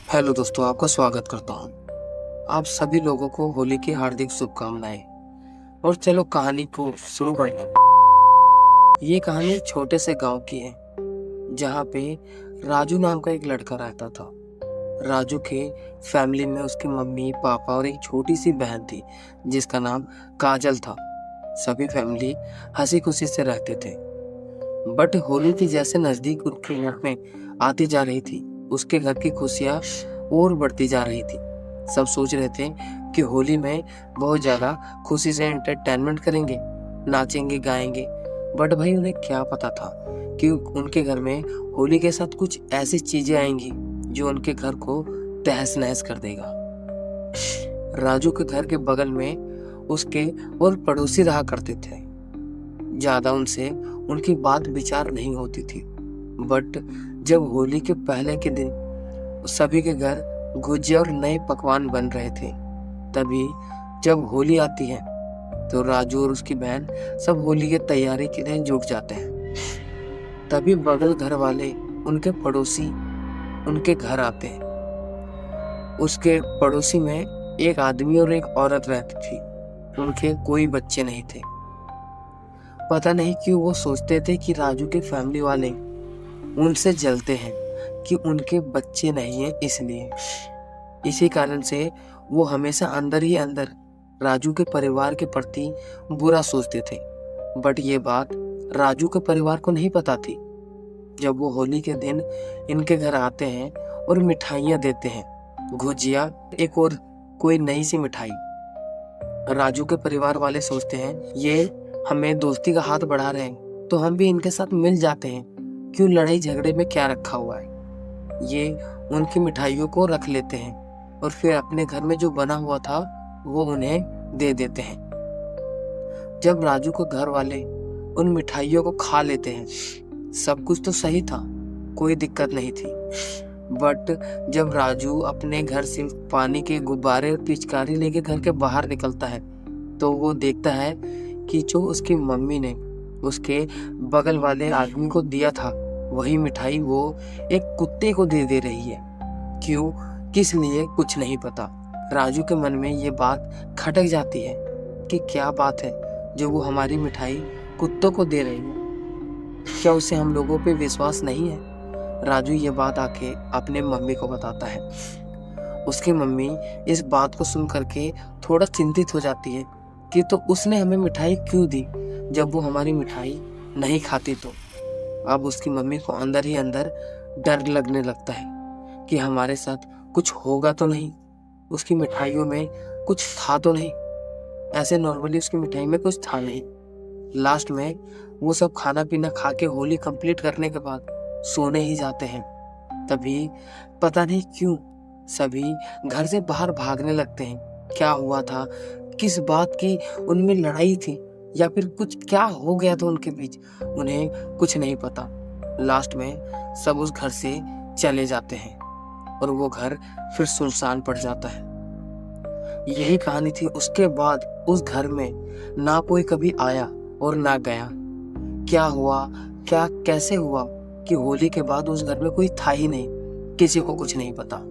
Hello दोस्तों, आपका स्वागत करता हूँ। आप सभी लोगों को होली की हार्दिक शुभकामनाएं। और चलो कहानी को शुरू करते हैं। ये कहानी एक छोटे से गांव की है, जहाँ पे राजू नाम का एक लड़का रहता था। राजू के फैमिली में उसकी मम्मी, पापा और एक छोटी सी बहन थी, जिसका नाम काजल था। सभी फैमिली हंसी खुशी से रहते थे। बट होली की जैसे नजदीक उनके घर में आती जा रही थी, उसके घर की खुशियां और बढ़ती जा रही थी। सब सोच रहे थे कि होली में बहुत ज्यादा खुशी से एंटरटेनमेंट करेंगे, नाचेंगे गाएंगे। बट भाई उन्हें क्या पता था कि उनके घर में होली के साथ कुछ ऐसी चीजें आएंगी जो उनके घर को तहस नहस कर देगा। राजू के घर के बगल में उसके और पड़ोसी रहा करते थे। ज्यादा उनसे उनकी बात विचार नहीं होती थी। बट जब होली के पहले के दिन सभी के घर गुजिया और नए पकवान बन रहे थे, तभी जब होली आती है तो राजू और उसकी बहन सब होली की तैयारी के लिए जुट जाते हैं। तभी बगल घर वाले, उनके पड़ोसी, उनके घर आते हैं। उसके पड़ोसी में एक आदमी और एक औरत रहती थी। उनके कोई बच्चे नहीं थे। पता नहीं क्यों वो सोचते थे कि राजू के फैमिली वाले उनसे जलते हैं कि उनके बच्चे नहीं है, इसलिए इसी कारण से वो हमेशा अंदर ही अंदर राजू के परिवार के प्रति बुरा सोचते थे। बट ये बात राजू के परिवार को नहीं पता थी। जब वो होली के दिन इनके घर आते हैं और मिठाइयाँ देते हैं, गुजिया, एक और कोई नई सी मिठाई, राजू के परिवार वाले सोचते हैं ये हमें दोस्ती का हाथ बढ़ा रहे हैं, तो हम भी इनके साथ मिल जाते हैं। क्यों लड़ाई झगड़े में क्या रखा हुआ है। ये उनकी मिठाइयों को रख लेते हैं और फिर अपने घर में जो बना हुआ था वो उन्हें दे देते हैं। जब राजू को घर वाले उन मिठाइयों को खा लेते हैं, सब कुछ तो सही था, कोई दिक्कत नहीं थी। बट जब राजू अपने घर से पानी के गुब्बारे और पिचकारी लेके घर के बाहर निकलता है, तो वो देखता है कि जो उसकी मम्मी ने उसके बगल वाले आदमी को दिया था, वही मिठाई वो एक कुत्ते को दे दे रही है। क्यों, किस लिए, कुछ नहीं पता। राजू के मन में ये बात खटक जाती है कि क्या बात है जो वो हमारी मिठाई कुत्तों को दे रही है। क्या उसे हम लोगों पे विश्वास नहीं है। राजू ये बात आके अपने मम्मी को बताता है। उसकी मम्मी इस बात को सुन करके थोड़ा चिंतित हो जाती है कि तो उसने हमें मिठाई क्यों दी जब वो हमारी मिठाई नहीं खाती। तो अब उसकी मम्मी को अंदर ही अंदर डर लगने लगता है कि हमारे साथ कुछ होगा तो नहीं, उसकी मिठाइयों में कुछ था तो नहीं। ऐसे नॉर्मली उसकी मिठाई में कुछ था नहीं। लास्ट में वो सब खाना पीना खा के होली कंप्लीट करने के बाद सोने ही जाते हैं। तभी पता नहीं क्यों सभी घर से बाहर भागने लगते हैं। क्या हुआ था, किस बात की उनमें लड़ाई थी, या फिर कुछ क्या हो गया था उनके बीच, उन्हें कुछ नहीं पता। लास्ट में सब उस घर से चले जाते हैं और वो घर फिर सुनसान पड़ जाता है। यही कहानी थी। उसके बाद उस घर में ना कोई कभी आया और ना गया। क्या हुआ, क्या कैसे हुआ कि होली के बाद उस घर में कोई था ही नहीं, किसी को कुछ नहीं पता।